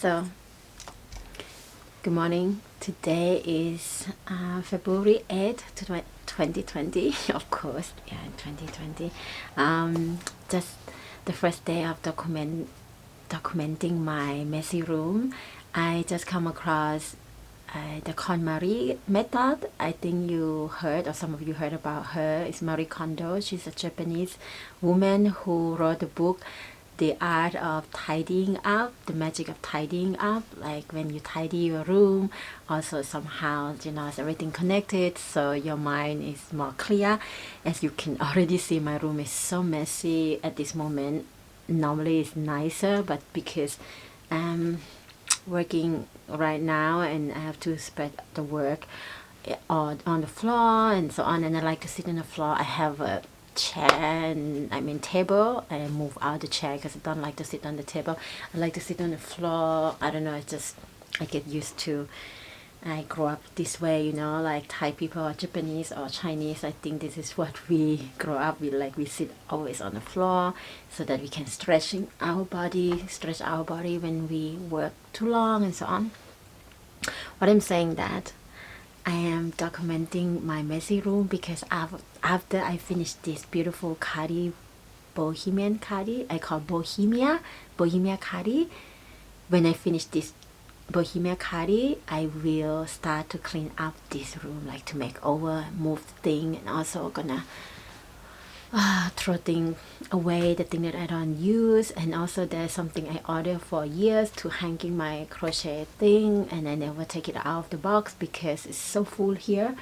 So, good morning. Today is February 8th, 2020. Of course, yeah, 2020. Just the first day of documenting my messy room. I just come across the KONMARIE method. I think you heard, or some of you heard about her. It's Marie Kondo. She's a Japanese woman who wrote the book The Art of Tidying Up, the magic of tidying up. Like when you tidy your room, also somehow, you know, it's everything connected, so your mind is more clear. As you can already see, my room is so messy at this moment. Normally it's nicer, but because I'm working right now and I have to spread the work on the floor and so on, and I like to sit on the floor. I have a chair and table. I move out the chair because I don't like to sit on the table. I like to sit on the floor. I don't know, it's just I get used to. I grew up this way, you know, like Thai people or Japanese or Chinese. I think this is what we grow up with. Like we sit always on the floor so that we can stretch our body when we work too long and so on. What I'm saying that I am documenting my messy room because after I finished this beautiful khadi, bohemian khadi, I call bohemia khadi. When I finish this bohemia khadi, I will start to clean up this room, like to make over, move thing, and also gonna throw things away, the thing that I don't use. And also there's something I ordered for years to hanging my crochet thing, and I never take it out of the box because it's so full here.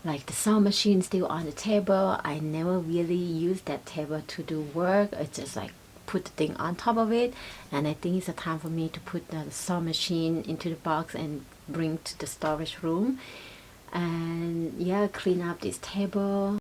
Like the sewing machine still on the table. I never really use that table to do work. It's just like put the thing on top of it, and I think it's a time for me to put the sewing machine into the box and bring to the storage room, and yeah, clean up this table.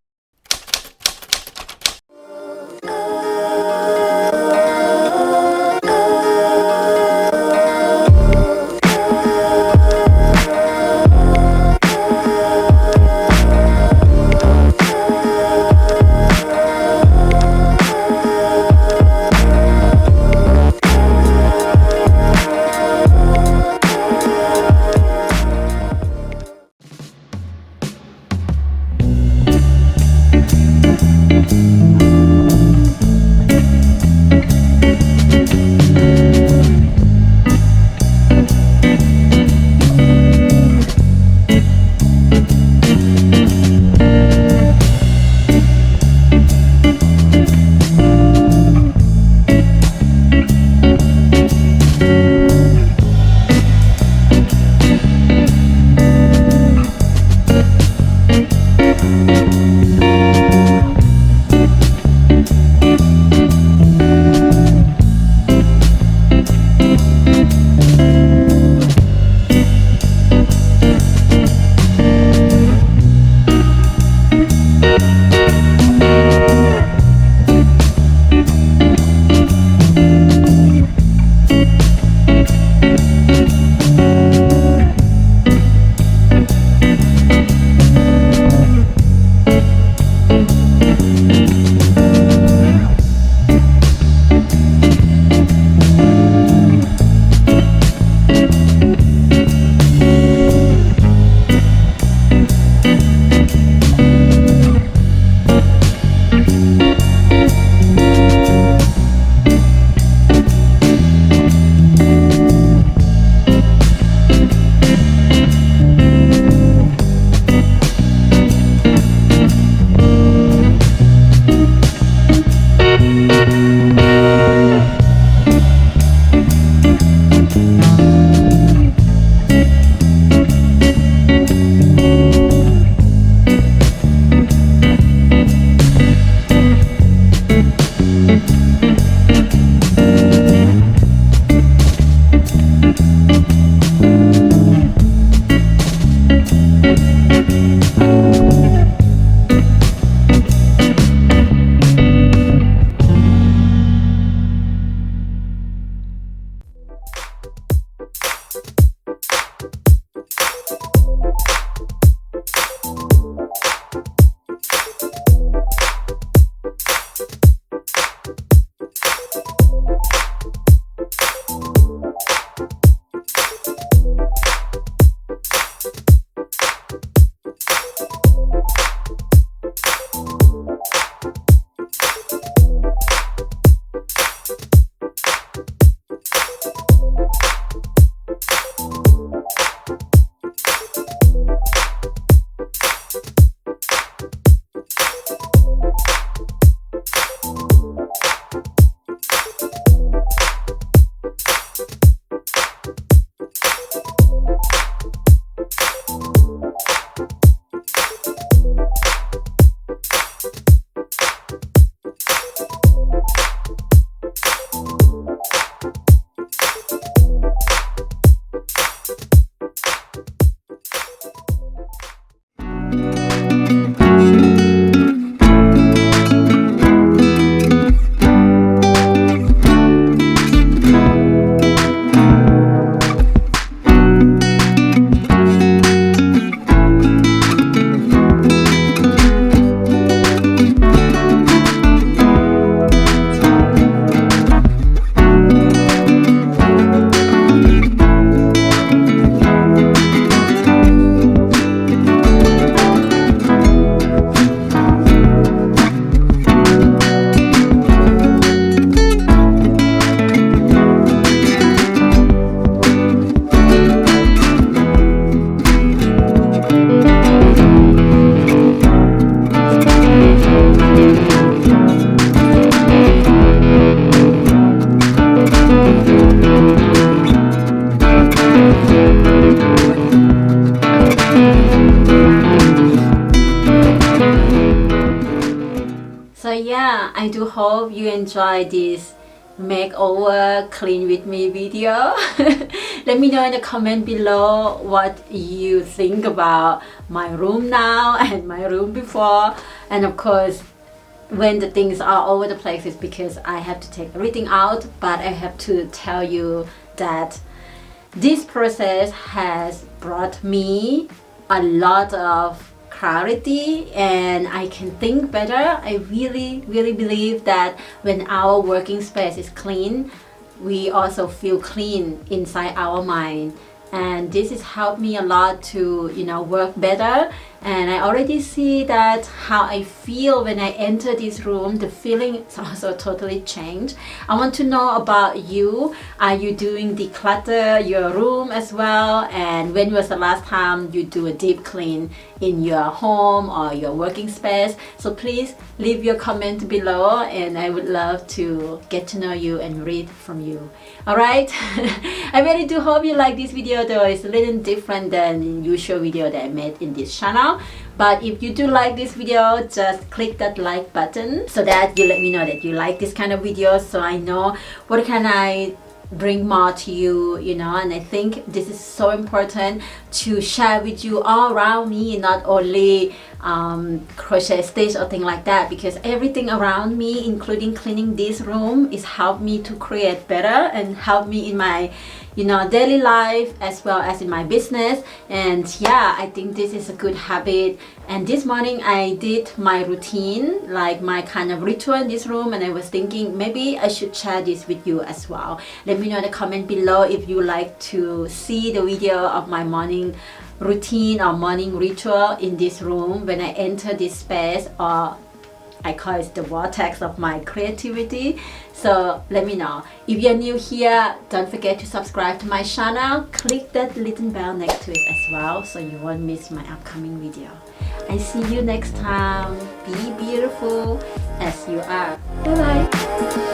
do hope you enjoy this makeover clean with me video. Let me know in the comment below what you think about my room now and my room before. And of course, when the things are all over the place, it's because I have to take everything out. But I have to tell you that this process has brought me a lot of clarity, and I can think better. I really believe that when our working space is clean, we also feel clean inside our mind, and this has helped me a lot to, you know, work better. And I already see that how I feel when I enter this room, the feeling is also totally changed. I want to know about you. Are you doing declutter your room as well? And when was the last time you do a deep clean in your home or your working space? So please leave your comment below, and I would love to get to know you and read from you. Alright, I really do hope you like this video, though it's a little different than usual video that I made in this channel. But if you do like this video, just click that like button so that you let me know that you like this kind of videos, so I know what can I bring more to you, you know. And I think this is so important to share with you all around me, not only crochet stitch or thing like that, because everything around me, including cleaning this room, is helped me to create better and help me in my, you know, daily life as well as in my business. And yeah, I think this is a good habit. And this morning I did my routine, like my kind of ritual in this room, and I was thinking maybe I should share this with you as well. Let me know in the comment below if you like to see the video of my morning routine or morning ritual in this room when I enter this space, or I call it the vortex of my creativity. So let me know. If you're new here, don't forget to subscribe to my channel. Click that little bell next to it as well, so you won't miss my upcoming video. I see you next time. Be beautiful as you are. Bye bye.